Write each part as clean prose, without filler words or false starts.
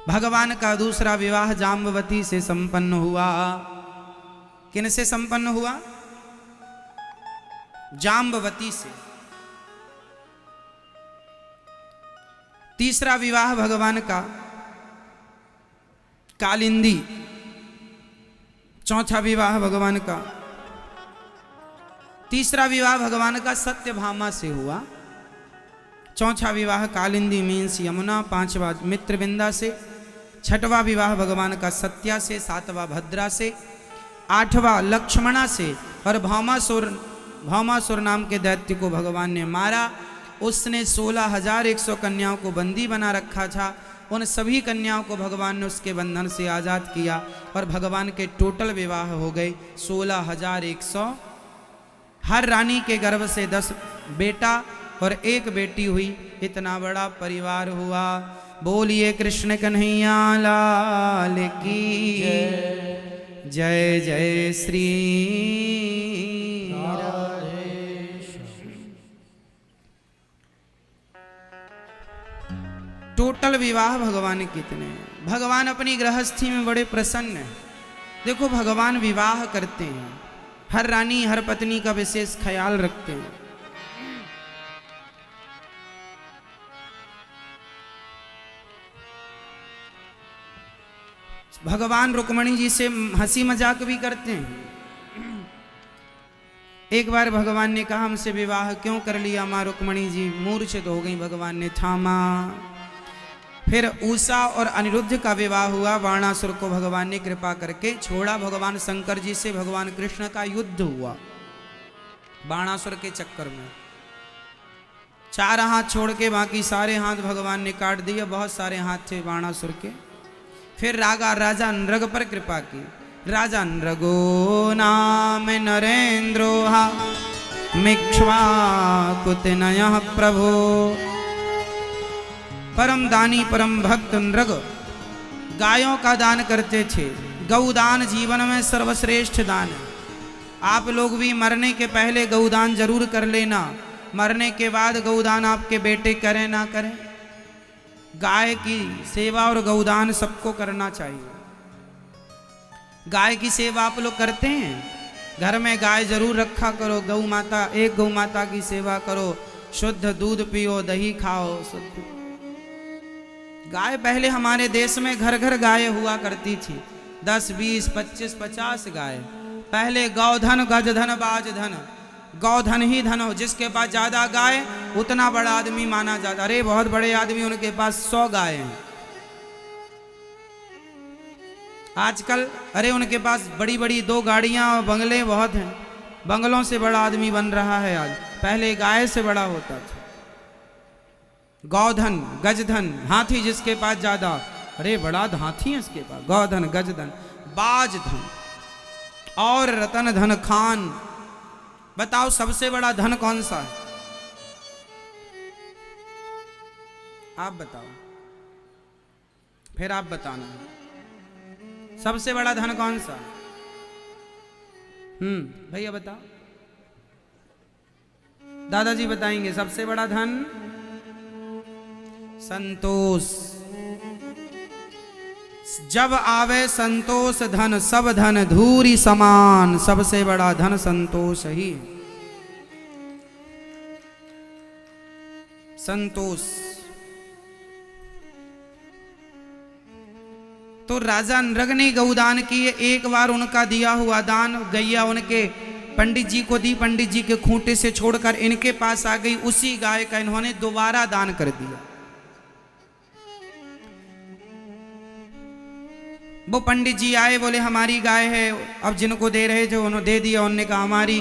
भगवान का दूसरा विवाह जाम्बवती से संपन्न हुआ। किन से संपन्न हुआ? जाम्बवती से। तीसरा विवाह भगवान का कालिंदी। चौथा विवाह भगवान का, तीसरा विवाह भगवान का सत्यभामा से हुआ। चौथा विवाह कालिंदी मीन्स यमुना, पांचवा मित्रविंदा से, छठवां विवाह भगवान का सत्या से, सातवां भद्रा से, आठवां लक्ष्मणा से। और भौमासुर नाम के दैत्य को भगवान ने मारा। उसने 16,100 कन्याओं को बंदी बना रखा था। उन सभी कन्याओं को भगवान ने उसके बंधन से आज़ाद किया और भगवान के टोटल विवाह हो गए 16,100। हर रानी के गर्भ से 10 बेटा और 1 बेटी हुई। इतना बड़ा परिवार हुआ। बोलिए कृष्ण कन्हैया लाल की जय। जय श्री टोटल विवाह भगवान कितने। भगवान अपनी गृहस्थी में बड़े प्रसन्न हैं। देखो भगवान विवाह करते हैं, हर रानी हर पत्नी का विशेष ख्याल रखते हैं। भगवान रुक्मणी जी से हंसी मजाक भी करते हैं। एक बार भगवान ने कहा हमसे विवाह क्यों कर लिया माँ रुक्मणी जी? मूर्छित हो गई। भगवान ने थामा। फिर उषा और अनिरुद्ध का विवाह हुआ। बाणासुर को भगवान ने कृपा करके छोड़ा। भगवान शंकर जी से भगवान कृष्ण का युद्ध हुआ बाणासुर के चक्कर में। 4 हाथ छोड़ के बाकी सारे हाथ भगवान ने काट दिए। बहुत सारे हाथ थे बाणासुर के। फिर राजा नृग पर कृपा की। राजा नृगो नाम नरेंद्रोहा मिक्ष्वाकुतनयः प्रभो। परम दानी परम भक्त नृग गायों का दान करते थे। गौदान जीवन में सर्वश्रेष्ठ दान है। आप लोग भी मरने के पहले गौदान जरूर कर लेना। मरने के बाद गौदान आपके बेटे करें ना करें, गाय की सेवा और गौदान सबको करना चाहिए। गाय की सेवा आप लोग करते हैं? घर में गाय जरूर रखा करो। गौ माता, एक गौ माता की सेवा करो। शुद्ध दूध पियो, दही खाओ। शुद्ध गाय पहले हमारे देश में घर घर गाय हुआ करती थी। 10, 20, 25, 50 गाय। पहले गौधन, गजधन, बाजधन। गौधन ही धन हो। जिसके पास ज्यादा गाय उतना बड़ा आदमी माना जाता। अरे बहुत बड़े आदमी, उनके पास 100 गाय हैं। आजकल अरे उनके पास बड़ी बड़ी 2 गाड़ियां और बंगले बहुत हैं। बंगलों से बड़ा आदमी बन रहा है आज। पहले गाय से बड़ा होता था। गौधन, गजधन, हाथी जिसके पास ज्यादा। अरे बड़ा हाथी है इसके पास। गौधन, गजधन, बाजधन और रतन धन खान। बताओ सबसे बड़ा धन कौन सा है? आप बताओ, फिर आप बताना सबसे बड़ा धन कौन सा? भैया बताओ। दादाजी बताएंगे सबसे बड़ा धन संतोष। जब आवे संतोष धन, सब धन धूरी समान। सबसे बड़ा धन संतोष ही। संतोष। तो राजा नृग ने गौदान किए। एक बार उनका दिया हुआ दान गैया उनके पंडित जी को दी। पंडित जी के खूंटे से छोड़कर इनके पास आ गई। उसी गाय का इन्होंने दोबारा दान कर दिया। वो पंडित जी आए, बोले हमारी गाय है। अब जिनको दे रहे जो उन्होंने दे दिया। उन्होंने कहा हमारी।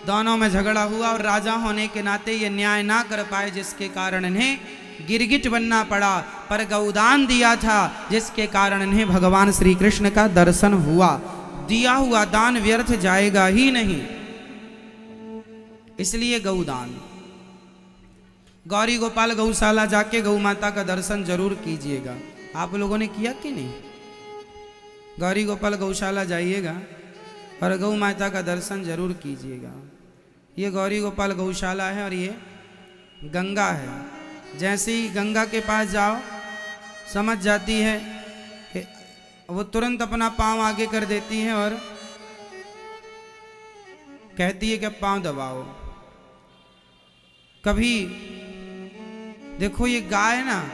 दोनों में झगड़ा हुआ और राजा होने के नाते ये न्याय ना कर पाए, जिसके कारण इन्हें गिरगिट बनना पड़ा। पर गौदान दिया था जिसके कारण इन्हें भगवान श्री कृष्ण का दर्शन हुआ। दिया हुआ दान व्यर्थ जाएगा ही नहीं, इसलिए गौदान। गौरी गोपाल गौशाला जाके गौ माता का दर्शन जरूर कीजिएगा। आप लोगों ने किया कि नहीं? गौरी गोपाल गौशाला जाइएगा और गौ माता का दर्शन जरूर कीजिएगा। ये गौरी गोपाल गौशाला है और ये गंगा है। जैसे ही गंगा के पास जाओ समझ जाती है कि वो तुरंत अपना पांव आगे कर देती है और कहती है कि पांव दबाओ। कभी देखो ये गाय ना,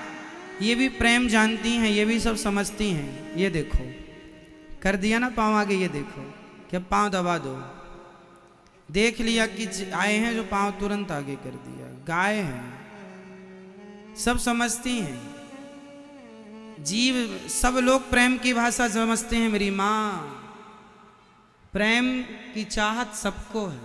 ये भी प्रेम जानती हैं, ये भी सब समझती हैं। ये देखो कर दिया ना पांव आगे, ये देखो कि पांव दबा दो, देख लिया कि आए हैं जो पांव तुरंत आगे कर दिया। गाय है, सब समझती हैं। जीव सब लोग प्रेम की भाषा समझते हैं। मेरी माँ, प्रेम की चाहत सबको है।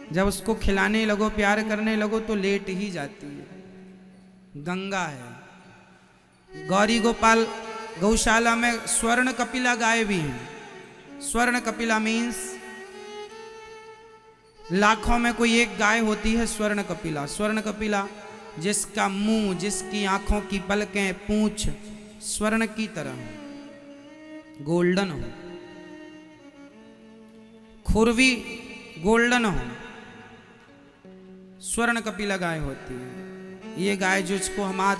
जब उसको खिलाने लगो, प्यार करने लगो तो लेट ही जाती है। गंगा है। गौरी गोपाल गौशाला में स्वर्ण कपिला गाय भी हैं। स्वर्ण कपिला मीन्स लाखों में कोई एक गाय होती है स्वर्ण कपिला। स्वर्ण कपिला जिसका मुंह, जिसकी आंखों की पलकें, पूंछ स्वर्ण की तरह हो, गोल्डन हो, खुरवी गोल्डन हो, स्वर्ण कपिला गाय होती है। ये गाय जो इसको हम आज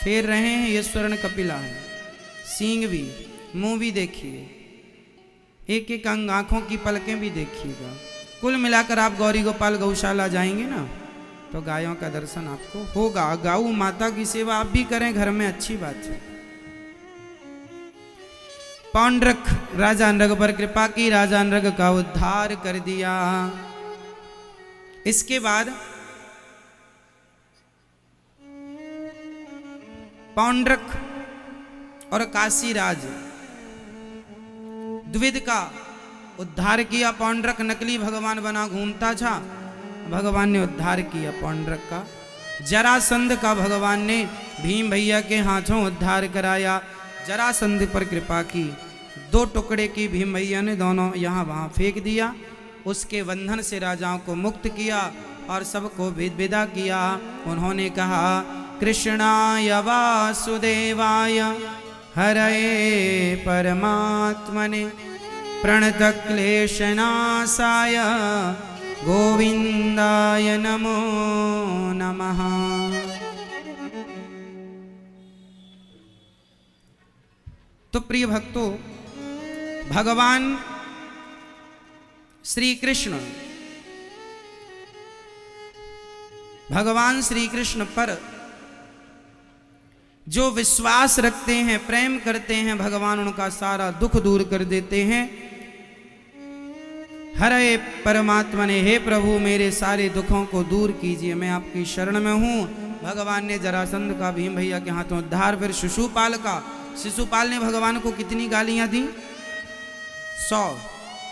फेर रहे हैं, ये स्वर्ण कपिला है। सींग भी, मुंह भी देखिए, एक एक अंग, आंखों की पलकें भी देखिएगा। कुल मिलाकर आप गौरी गोपाल गौशाला जाएंगे ना तो गायों का दर्शन आपको होगा। गौ माता की सेवा आप भी करें घर में, अच्छी बात है। पौंड्रक राजा नृग पर कृपा की, राजा नृग का उद्धार कर दिया। इसके बाद पौंड्रक और काशीराज द्विध का उद्धार किया। पौंड्रक नकली भगवान बना घूमता था, भगवान ने उद्धार किया पौंड्रक का। जरासंध का भगवान ने भीम भैया के हाथों उद्धार कराया। जरासंध पर कृपा की, 2 टुकड़े की भीम भैया ने दोनों यहाँ वहाँ फेंक दिया। उसके बंधन से राजाओं को मुक्त किया और सबको विदा किया। उन्होंने कहा कृष्णाय वासुदेवाय हरये परमात्मने प्रणतक्लेशनाशाय गोविंदाय नमो नमः। तो प्रिय भक्तों, भगवान श्री कृष्ण, भगवान श्री कृष्ण पर जो विश्वास रखते हैं, प्रेम करते हैं, भगवान उनका सारा दुख दूर कर देते हैं। हरे परमात्मा ने, हे प्रभु मेरे सारे दुखों को दूर कीजिए, मैं आपकी शरण में हूँ। भगवान ने जरासंध का भीम भैया के हाथों उद्धार। फिर शिशुपाल का, शिशुपाल ने भगवान को कितनी गालियां दी? 100।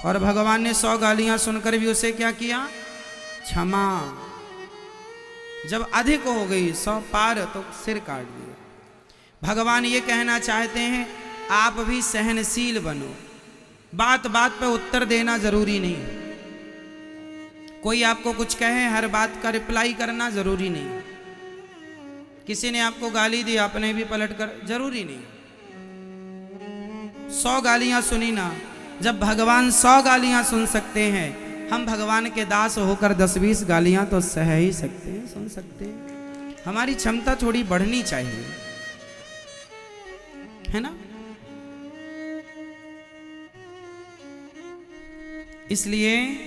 और भगवान ने 100 गालियां सुनकर भी उसे क्या किया? क्षमा। जब अधिक हो गई 100 पार तो सिर काट दिया। भगवान ये कहना चाहते हैं आप भी सहनशील बनो। बात बात पे उत्तर देना जरूरी नहीं। कोई आपको कुछ कहे, हर बात का रिप्लाई करना जरूरी नहीं। किसी ने आपको गाली दी, आपने भी पलट कर, जरूरी नहीं। 100 गालियां सुनी ना। जब भगवान 100 गालियां सुन सकते हैं, हम भगवान के दास होकर 10-20 गालियां तो सह ही सकते हैं, सुन सकते हैं। हमारी क्षमता थोड़ी बढ़नी चाहिए, है ना? इसलिए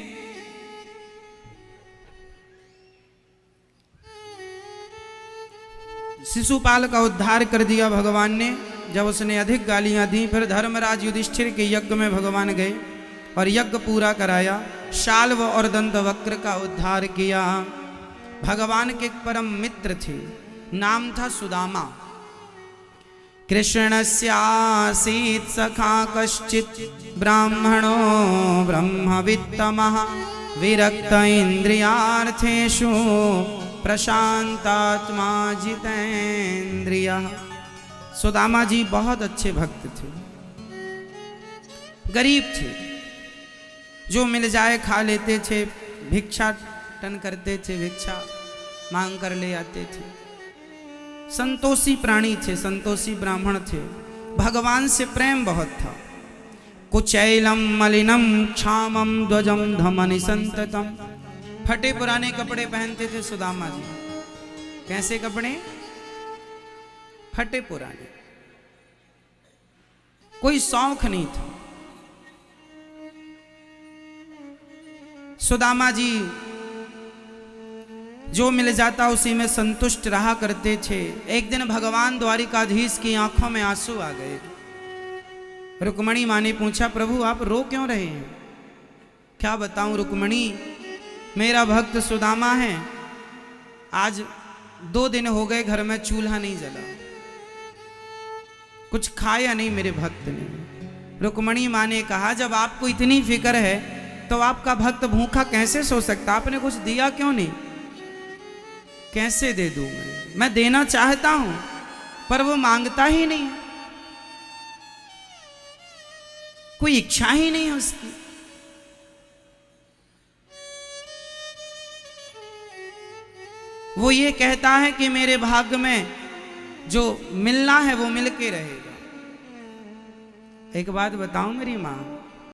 शिशुपाल का उद्धार कर दिया भगवान ने। जब उसने अधिक गालियां दी, फिर धर्मराज युधिष्ठिर के यज्ञ में भगवान गए और यज्ञ पूरा कराया। शाल्व और दंतवक्र का उद्धार किया। भगवान के परम मित्र थे, नाम था सुदामा। कृष्णस्यासीत् सखा कश्चित् ब्राह्मणो ब्रह्मवित्तमः विरक्त इंद्रियार्थेषु प्रशांतात्मा जितेन्द्रियः। सुदामा जी बहुत अच्छे भक्त थे, गरीब थे, जो मिल जाए खा लेते थे, भिक्षाटन करते थे, भिक्षा मांग कर ले आते थे। संतोषी प्राणी थे, संतोषी ब्राह्मण थे। भगवान से प्रेम बहुत था। कुचैलम मलिनम क्षामम ध्वजम धमनि संततम। फटे पुराने कपड़े पहनते थे सुदामा जी, कैसे कपड़े? फटे पुराने, कोई शौक नहीं था। सुदामा जी जो मिल जाता उसी में संतुष्ट रहा करते थे। एक दिन भगवान द्वारिकाधीश की आंखों में आंसू आ गए। रुक्मणी माँ ने पूछा, प्रभु आप रो क्यों रहे हैं? क्या बताऊं रुक्मणी, मेरा भक्त सुदामा है, आज 2 दिन हो गए घर में चूल्हा नहीं जला, कुछ खाया नहीं मेरे भक्त ने। रुक्मणी माँ ने कहा, जब आपको इतनी फिक्र है तो आपका भक्त भूखा कैसे सो सकता? आपने कुछ दिया क्यों नहीं? कैसे दे दूं मैं देना चाहता हूं पर वो मांगता ही नहीं, कोई इच्छा ही नहीं है उसकी। वो ये कहता है कि मेरे भाग्य में जो मिलना है वो मिल के रहेगा। एक बात बताऊं मेरी मां,